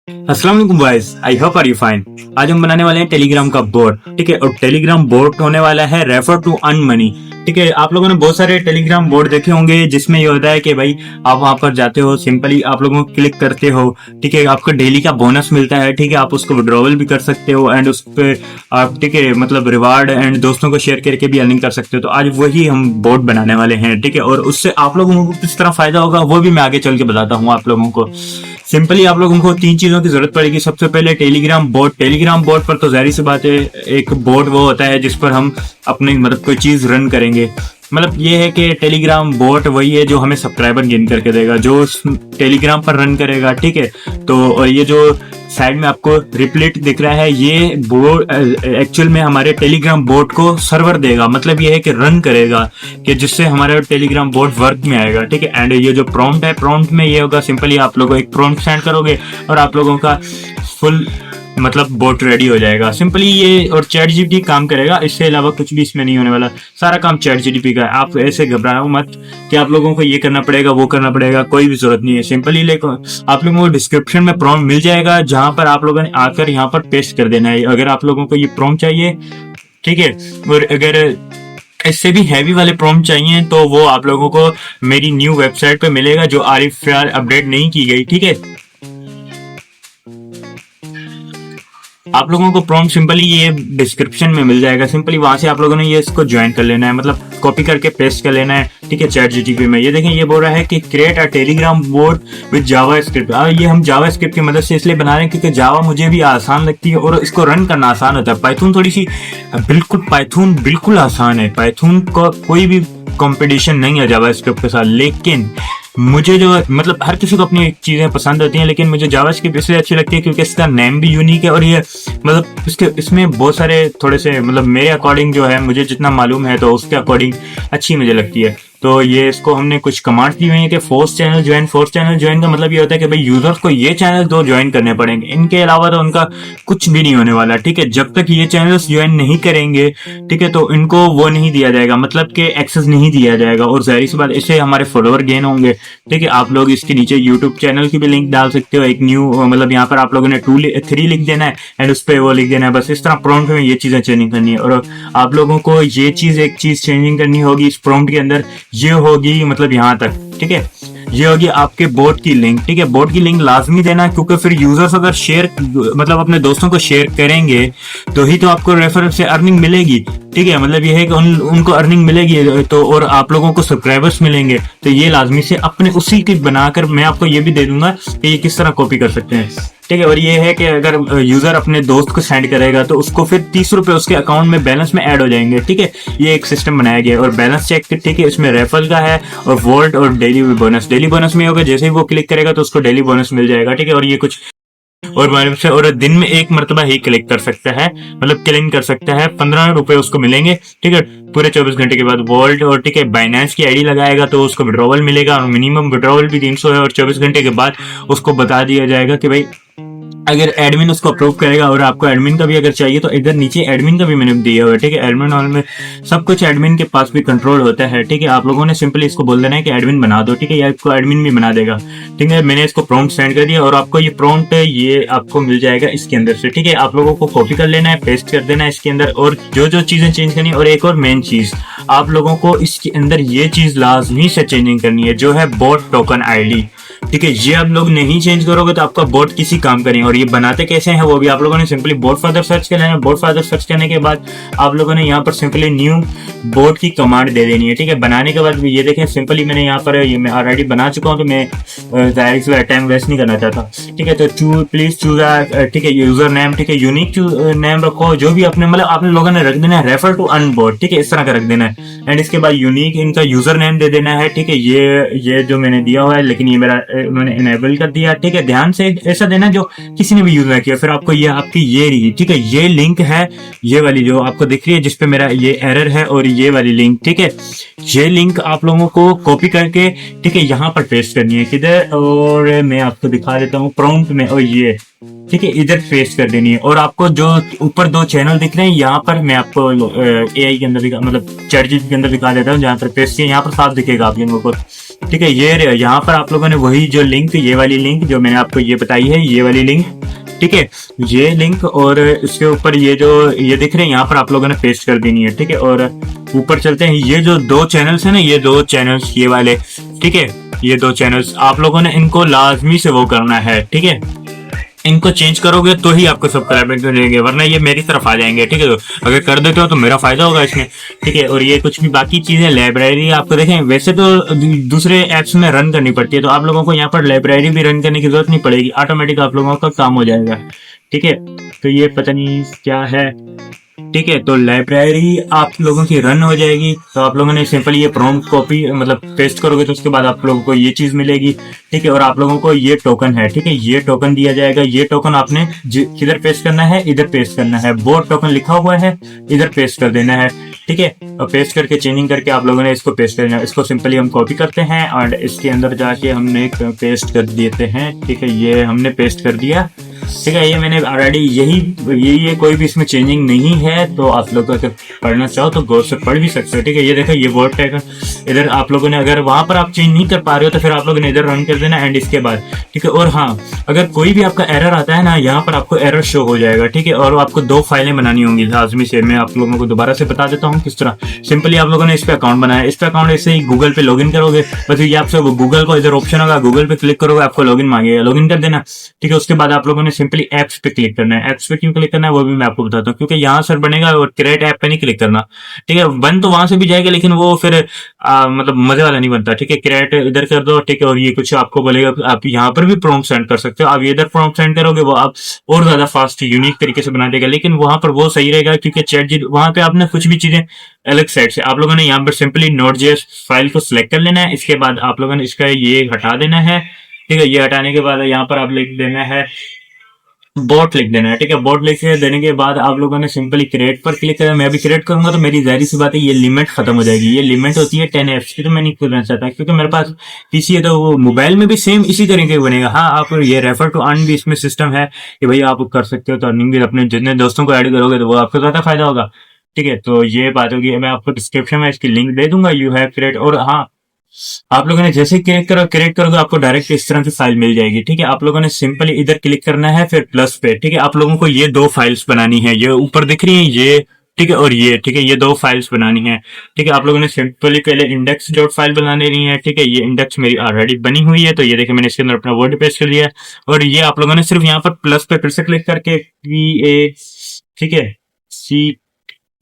अस्सलाम वालेकुम guys, I hope are you fine. आज हम बनाने वाले हैं टेलीग्राम का बोट, ठीक है। और टेलीग्राम बोट होने वाला है रेफर टू अर्न मनी, ठीक है। आप लोगों ने बहुत सारे टेलीग्राम बोर्ड देखे होंगे जिसमें ये होता है कि भाई आप वहां पर जाते हो, सिंपली आप लोगों को क्लिक करते हो, ठीक है। आपको डेली का बोनस मिलता है, ठीक है। आप उसको विड्रॉवल भी कर सकते हो एंड उस पर आप, ठीक है, मतलब रिवार्ड एंड दोस्तों को शेयर करके भी अर्निंग कर सकते हो। तो आज वही हम बोट बनाने वाले हैं, ठीक है। और उससे आप लोगों को किस तरह फायदा होगा वो भी मैं आगे चल के बताता हूँ आप लोगों को। सिंपली आप लोगों को 3 चीजों की जरूरत पड़ेगी। सबसे पहले टेलीग्राम बोट। टेलीग्राम बोट पर तो जाहिर सी बात है, एक बोट वो होता है जिस पर हम अपनी मतलब कोई चीज रन करेंगे। मतलब ये है कि टेलीग्राम बोट वही है जो हमें सब्सक्राइबर गेन करके देगा, जो टेलीग्राम पर रन करेगा, ठीक है। तो और ये जो साइड में आपको रिप्लेट दिख रहा है, ये बोट एक्चुअल में हमारे टेलीग्राम बोट को सर्वर देगा। मतलब ये है कि रन करेगा, कि जिससे हमारा टेलीग्राम बोट वर्क में आएगा, ठीक है। एंड ये जो प्रॉम्प्ट है, प्रॉम्प्ट में ये होगा, सिंपली आप लोगों को एक प्रॉम्प्ट सेंड करोगे और आप लोगों का फुल मतलब बोट रेडी हो जाएगा। सिंपली ये और चैट जीपीटी काम करेगा, इससे अलावा कुछ भी इसमें नहीं होने वाला। सारा काम चैट जीपीटी का है। आप ऐसे घबराओ मत कि आप लोगों को ये करना पड़ेगा वो करना पड़ेगा, कोई भी जरूरत नहीं है। सिंपली लेको आप लोगों को डिस्क्रिप्शन में प्रॉम्प्ट मिल जाएगा, जहां पर आप लोगों ने आकर यहाँ पर पेस्ट कर देना है अगर आप लोगों को ये प्रॉम्प्ट चाहिए, ठीक है। और अगर इससे भी हैवी वाले प्रॉम्प्ट चाहिए तो वो आप लोगों को मेरी न्यू वेबसाइट पे मिलेगा, जो RFR अपडेट नहीं की गई, ठीक है। आप लोगों को प्रॉम्प्ट सिंपली ये डिस्क्रिप्शन में मिल जाएगा। सिंपली वहां से आप लोगों ने ये इसको ज्वाइन कर लेना है, मतलब कॉपी करके पेस्ट कर लेना है, ठीक है। चैट जीटीपी में ये देखें, ये बोल रहा है कि create a Telegram boat with Java script. ये हम जावा स्क्रिप्ट की मदद से इसलिए बना रहे हैं क्योंकि जावा मुझे भी आसान लगती है और इसको रन करना आसान होता है। पाइथन थोड़ी सी पाइथन बिल्कुल आसान है। पाइथन का कोई भी कंपटीशन नहीं है जावा स्क्रिप्ट के साथ। लेकिन मुझे जो मतलब हर किसी को अपनी चीजें पसंद होती हैं, लेकिन मुझे जावास्क्रिप्ट इसलिए अच्छी लगती है क्योंकि इसका नेम भी यूनिक है और ये मतलब इसमें बहुत सारे थोड़े से मतलब मेरे अकॉर्डिंग जो है, मुझे जितना मालूम है तो उसके अकॉर्डिंग अच्छी मुझे लगती है। तो ये इसको हमने कुछ कमांड दी हुई है कि force channel join. Force channel join का मतलब ये होता है कि भाई यूजर्स को ये चैनल दो ज्वाइन करने पड़ेंगे, इनके अलावा तो उनका कुछ भी नहीं होने वाला, ठीक है। जब तक ये चैनल्स ज्वाइन नहीं करेंगे, ठीक है, तो इनको वो नहीं दिया जाएगा, मतलब कि एक्सेस नहीं दिया जाएगा। और जाहिर सी बात, इससे हमारे फॉलोअर गेन होंगे, ठीक है। आप लोग इसके नीचे यूट्यूब चैनल की भी लिंक डाल सकते हो, एक न्यू मतलब यहाँ पर आप लोगों ने 3 लिख देना है एंड उस पर वो लिख देना है। बस इस तरह प्रॉम्प्ट में ये चीजें चेंजिंग करनी है। और आप लोगों को ये चीज एक चीज चेंजिंग करनी होगी इस प्रॉम्प्ट के अंदर, ये होगी मतलब यहाँ तक, ठीक है। ये होगी आपके बोट की लिंक, ठीक है। बोट की लिंक लाजमी देना, क्योंकि फिर यूजर्स अगर शेयर मतलब अपने दोस्तों को शेयर करेंगे तो ही तो आपको रेफरल से अर्निंग मिलेगी, ठीक है। मतलब ये है कि उनको अर्निंग मिलेगी तो, और आप लोगों को सब्सक्राइबर्स मिलेंगे। तो ये लाजमी से अपने उसी की बनाकर मैं आपको ये भी दे दूंगा कि ये किस तरह कॉपी कर सकते हैं, ठीक है। और ये है कि अगर यूजर अपने दोस्त को सेंड करेगा तो उसको फिर 30 रुपए उसके अकाउंट में बैलेंस में ऐड हो जाएंगे, ठीक है। ये एक सिस्टम बनाया गया है। और बैलेंस चेक, ठीक है, इसमें रेफरल का है और वोल्ट और डेली बोनस। डेली बोनस में होगा, जैसे ही वो क्लिक करेगा तो उसको डेली बोनस मिल जाएगा, ठीक है। और ये कुछ और दिन में 1 मरतबा ही क्लिक कर सकता है, मतलब क्लेम कर सकता है। 15 रुपए उसको मिलेंगे, ठीक है, पूरे 24 घंटे के बाद। वॉल्ट और, ठीक है, बाइनेंस की आईडी लगाएगा तो उसको विड्रॉवल मिलेगा और मिनिमम विड्रॉवल भी 300 है। और 24 घंटे के बाद उसको बता दिया जाएगा कि भाई अगर एडमिन उसको अप्रूव करेगा, और आपको एडमिन का भी अगर चाहिए तो इधर नीचे एडमिन का भी मैंने दिया हुआ है, ठीक है। एडमिन हॉल में सब कुछ एडमिन के पास भी कंट्रोल होता है, ठीक है। आप लोगों ने सिंपली इसको बोल देना है कि एडमिन बना दो, ठीक है, या इसको एडमिन भी बना देगा, ठीक है। मैंने इसको प्रॉम्प्ट सेंड कर दिया और आपको ये प्रॉम्प्ट ये आपको मिल जाएगा इसके अंदर से, ठीक है। आप लोगों को कॉपी कर लेना है, पेस्ट कर देना है इसके अंदर, और जो चीजें चेंज करनी है। और एक और मेन चीज आप लोगों को इसके अंदर ये चीज लाजमी से चेंजिंग करनी है, जो है बोट टोकन आईडी, ठीक है। ये आप लोग नहीं चेंज करोगे तो आपका बोट किसी काम का नहीं। और ये बनाते कैसे हैं वो भी आप लोगों ने सिंपली बोट फादर सर्च कर लेना है। बोट फादर सर्च करने के बाद आप लोगों ने यहाँ पर सिंपली न्यू बोट की कमांड दे देनी है, ठीक है। बनाने के बाद ये देखें, सिंपली मैंने यहाँ पर ये मैं ऑलरेडी बना चुका हूँ, तो मैं जाहिर सी टाइम वेस्ट नहीं करना चाहता, ठीक है। तो प्लीज चूज, ठीक है, यूजर नेम, ठीक है, यूनिक नेम रखो, जो भी अपने मतलब आपने लोगों ने रख देना है रेफर टू अर्न बोट, ठीक है, इस तरह का रख देना है। एंड इसके बाद यूनिक इनका यूजर नेम दे देना है, ठीक है। ये जो मैंने दिया हुआ है, लेकिन ये मेरा उन्होंने इनेबल कर दिया, ठीक है। ध्यान से ऐसा देना जो किसी ने भी यूज ना किया। फिर आपको ये आपकी ये रही, ठीक है, ये लिंक है, ये वाली जो आपको दिख रही है जिसपे मेरा ये एरर है, और ये वाली लिंक, ठीक है। ये लिंक आप लोगों को कॉपी करके, ठीक है, यहाँ पर पेस्ट करनी है किधर, और मैं आपको दिखा देता हूँ प्रॉम्प्ट में, और ये, ठीक है, इधर पेस्ट कर देनी है। और आपको जो ऊपर 2 चैनल दिख रहे हैं, यहाँ पर मैं आपको AI के अंदर मतलब चैट जीपीटी के अंदर दिखा देता हूँ, जहाँ पर पेस्ट किया यहाँ पर साफ दिखेगा आप लोगों को, ठीक है, ये यहाँ पर आप लोगों ने वही जो लिंक, ये वाली लिंक जो मैंने आपको ये बताई है, ये वाली लिंक, ठीक है, ये लिंक और इसके ऊपर ये जो ये दिख रहे हैं यहाँ पर आप लोगों ने पेस्ट कर देनी है। ठीक है, और ऊपर चलते हैं, ये जो 2 चैनल्स है ना, ये 2 चैनल्स ये वाले, ठीक है, ये 2 चैनल्स आप लोगों ने इनको लाजमी से वो करना है। ठीक है, इनको चेंज करोगे तो ही आपको सब्सक्राइबर मिलेंगे, वरना ये मेरी तरफ आ जाएंगे। ठीक है, तो अगर कर देते हो तो मेरा फायदा होगा इसमें। ठीक है, और ये कुछ भी बाकी चीजें, लाइब्रेरी आपको देखें, वैसे तो दूसरे एप्स में रन करनी पड़ती है, तो आप लोगों को यहाँ पर लाइब्रेरी भी रन करने की जरूरत नहीं पड़ेगी, ऑटोमेटिक आप लोगों का काम हो जाएगा। ठीक है, तो ये पता नहीं क्या है। ठीक है, तो लाइब्रेरी आप लोगों की रन हो जाएगी, तो आप लोगों ने सिंपली ये प्रॉम्प्ट कॉपी मतलब पेस्ट करोगे तो उसके बाद आप लोगों को ये चीज मिलेगी। ठीक है, और आप लोगों को ये टोकन है, ठीक है, ये टोकन दिया जाएगा। ये टोकन आपने किधर पेस्ट करना है, इधर पेस्ट करना है, बोर्ड टोकन लिखा हुआ है, इधर पेस्ट कर देना है। ठीक है, और पेस्ट करके चेंजिंग करके आप लोगों ने इसको पेस्ट करना है। इसको सिंपली हम कॉपी करते हैं और इसके अंदर जाके हमने पेस्ट कर देते हैं। ठीक है, ये हमने पेस्ट कर दिया। ठीक है, ये मैंने ऑलरेडी ये कोई भी इसमें चेंजिंग नहीं है, तो आप लोग अगर पढ़ना चाहो तो गौर से पढ़ भी सकते हो। ठीक है, ये देखो, ये वर्ड टैग इधर आप लोगों ने अगर वहां पर आप चेंज नहीं कर पा रहे हो तो फिर आप लोगों ने इधर रन कर देना एंड इसके बाद। ठीक है, और हाँ, अगर कोई भी आपका एरर आता है ना, यहाँ पर आपको एरर शो हो जाएगा। ठीक है, और आपको 2 फाइलें बनानी होंगी लाजमी से। मैं आप लोगों को दोबारा से बता देता हूँ किस तरह। सिंपली आप लोगों ने इस पे अकाउंट बनाया, इस पे अकाउंट ऐसे ही गूगल पे लॉगिन करोगे, बस ये आपसे गूगल को इधर ऑप्शन होगा, गूगल पे क्लिक करोगे, आपको लॉगिन मांगेगा, लॉगिन कर देना। ठीक है, उसके बाद आप लोगों ने सिंपली एप्स पे क्लिक करना है। एप्स पे क्यों क्लिक करना है वो भी मैं आपको बताता हूँ, क्योंकि यहाँ सर बनेगा और क्रिएट ऐप पे नहीं क्लिक करना। ठीक है, बन तो वहां से भी जाएगा लेकिन वो फिर मतलब मजे वाला नहीं बनता। ठीक है, क्रिएट इधर कर दो। ठीक है, और ये कुछ आपको बोलेगा, आप यहाँ पर भी प्रॉम्प्ट सेंड कर सकते हो। आप इधर प्रॉम्प्ट सेंड करोगे, वो आप और ज्यादा फास्ट यूनिक तरीके से बना देगा, लेकिन वहां पर वो सही रहेगा क्योंकि चैट जी वहां पे आपने कुछ भी चीजें अलग साइड से आप लोगों ने यहाँ पर सिंपली नोट.जेएस फाइल को सिलेक्ट कर लेना है। इसके बाद आप लोगों ने इसका ये हटा देना है। ठीक है, ये हटाने के बाद यहाँ पर आप लिख देना है बोट, लिख देना है। ठीक है, बोट लिख देने के बाद आप लोगों ने सिंपली क्रिएट पर क्लिक करना। मैं अभी क्रिएट करूंगा तो मेरी जाहिर सी बात है ये लिमिट खत्म हो जाएगी। ये लिमिट होती है 10 एप्स की, तो मैं नहीं करना चाहता क्योंकि मेरे पास पीसी है, तो वो मोबाइल में भी सेम इसी तरीके का बनेगा। हाँ, आप ये रेफर टू अर्न भी इसमें सिस्टम है कि भाई आप कर सकते हो, तो अर्निंग भी अपने जितने दोस्तों को ऐड करोगे तो वो आपको ज्यादा फायदा होगा। ठीक है, तो ये बात होगी। मैं आपको डिस्क्रिप्शन में इसकी लिंक दे दूंगा, यू हैव क्रिएट। और हाँ, आप लोगों ने जैसे क्रिएट करोगे आपको डायरेक्ट इस तरह की फाइल मिल जाएगी। ठीक है, आप लोगों ने सिंपली इधर क्लिक करना है, फिर प्लस पे। ठीक है, आप लोगों को ये 2 फाइल्स बनानी है, ये ऊपर दिख रही है ये। ठीक है, और ये, ठीक है, ये 2 फाइल्स बनानी है। ठीक है, आप लोगों ने सिंपली पहले इंडेक्स डॉट फाइल बनानी है। ठीक है, ये इंडेक्स मेरी ऑलरेडी बनी हुई है, तो ये देखिए मैंने इसके अंदर अपना वर्ड पेस्ट कर दिया। और ये आप लोगों ने सिर्फ यहाँ पर प्लस पे फिर से क्लिक करके ठीक है, सी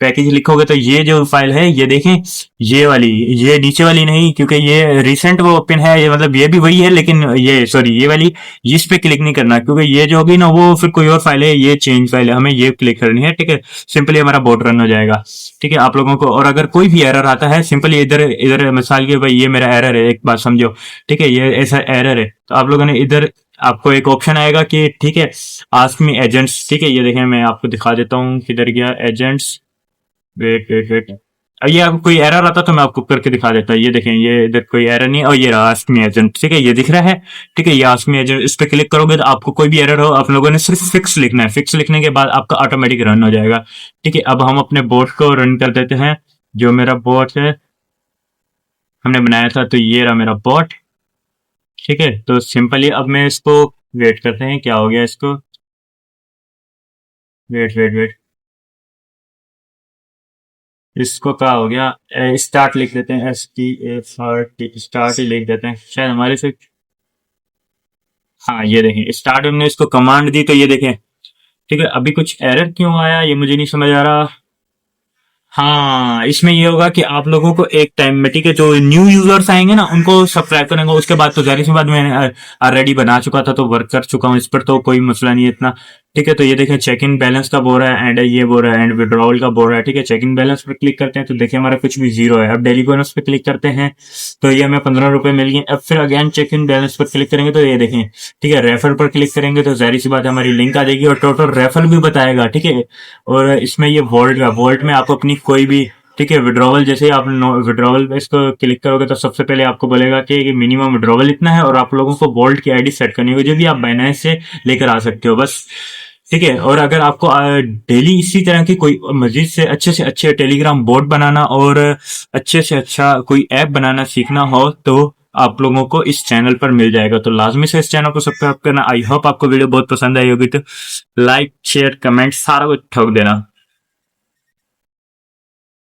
पैकेज लिखोगे तो ये जो फाइल है, ये देखें, ये वाली, ये नीचे वाली नहीं, क्योंकि ये रिसेंट वो ओपन है, ये मतलब ये भी वही है, लेकिन ये सॉरी ये वाली, इस पे क्लिक नहीं करना क्योंकि ये जो होगी ना वो फिर कोई और फाइल है, ये चेंज फाइल है, हमें ये क्लिक करनी है। ठीक है, सिंपली हमारा बोट रन हो जाएगा। ठीक है, आप लोगों को, और अगर कोई भी एरर आता है सिंपली इधर इधर मिसाल के भाई ये मेरा एरर है, एक बात समझो। ठीक है, ये ऐसा एरर है, तो आप लोगों ने इधर आपको एक ऑप्शन आएगा कि ठीक है आस्क मी एजेंट्स। ठीक है, ये देखें मैं आपको दिखा देता हूँ किधर गया एजेंट्स। वेट वेट वेट, अब ये आपको कोई एरर आता तो मैं आपको करके दिखा देता। ये देखें, ये इधर कोई एरर नहीं है, और ये आस्क मी एजेंट। ठीक है, ये दिख रहा है। ठीक है, ये आस्क मी एजेंट, इस पे क्लिक करोगे तो आपको कोई भी एरर हो, आप लोगों ने सिर्फ फिक्स लिखना है। फिक्स लिखने के बाद आपका ऑटोमेटिक रन हो जाएगा। ठीक है, अब हम अपने बोट को रन कर देते हैं। जो मेरा बोट है हमने बनाया था, तो ये रहा मेरा बोट। ठीक है, तो सिंपली अब मैं इसको वेट करते हैं क्या हो गया इसको। वेट वेट वेट, इसको क्या हो गया, स्टार्ट लिख देते हैं, START, स्टार्ट ही लिख देते हैं शायद हमारे से। हाँ, ये देखें स्टार्ट, हमने इसको कमांड दी तो ये देखें। ठीक है, अभी कुछ एरर क्यों आया ये मुझे नहीं समझ आ रहा। हाँ, इसमें ये होगा कि आप लोगों को एक टाइम में, ठीक है, जो न्यू यूजर्स आएंगे ना उनको सब्सक्राइब करेंगे, उसके बाद तो जाहिर सी बात मैंने ऑलरेडी बना चुका था तो वर्क कर चुका हूँ इस पर, तो कोई मसला नहीं है इतना। ठीक है, तो ये देखें चेक इन बैलेंस का बोल रहा है एंड ये बोल रहा है एंड विड्रॉल का बोल रहा है। ठीक है, चेक इन बैलेंस पर क्लिक करते हैं तो देखिए हमारा कुछ भी 0 है। अब डेली बोनस पे क्लिक करते हैं तो ये हमें 15 रुपए मिल गए। अब फिर अगेन चेक इन बैलेंस पर क्लिक करेंगे तो ये देखें, ठीक है, रेफर पर क्लिक करेंगे तो जाहिर सी बात है हमारी लिंक आ जाएगी और टोटल रेफर भी बताएगा। ठीक है, और इसमें ये वॉल्ट में आप अपनी कोई भी, ठीक है, विड्रॉवल, जैसे आप विड्रॉवल पे इसको क्लिक करोगे तो सबसे पहले आपको बोलेगा कि मिनिमम विड्रॉवल इतना है और आप लोगों को वॉल्ट की आईडी सेट करनी होगी, जो भी आप बाइनेंस से लेकर आ सकते हो बस। ठीक है, और अगर आपको डेली इसी तरह की कोई मजीद से अच्छे टेलीग्राम बोट बनाना और अच्छे से अच्छा कोई ऐप बनाना सीखना हो तो आप लोगों को इस चैनल पर मिल जाएगा। तो लाजमी से इस चैनल को सब्सक्राइब करना। आई होप आपको वीडियो बहुत पसंद आई होगी, तो लाइक शेयर कमेंट सारा कुछ ठोक देना।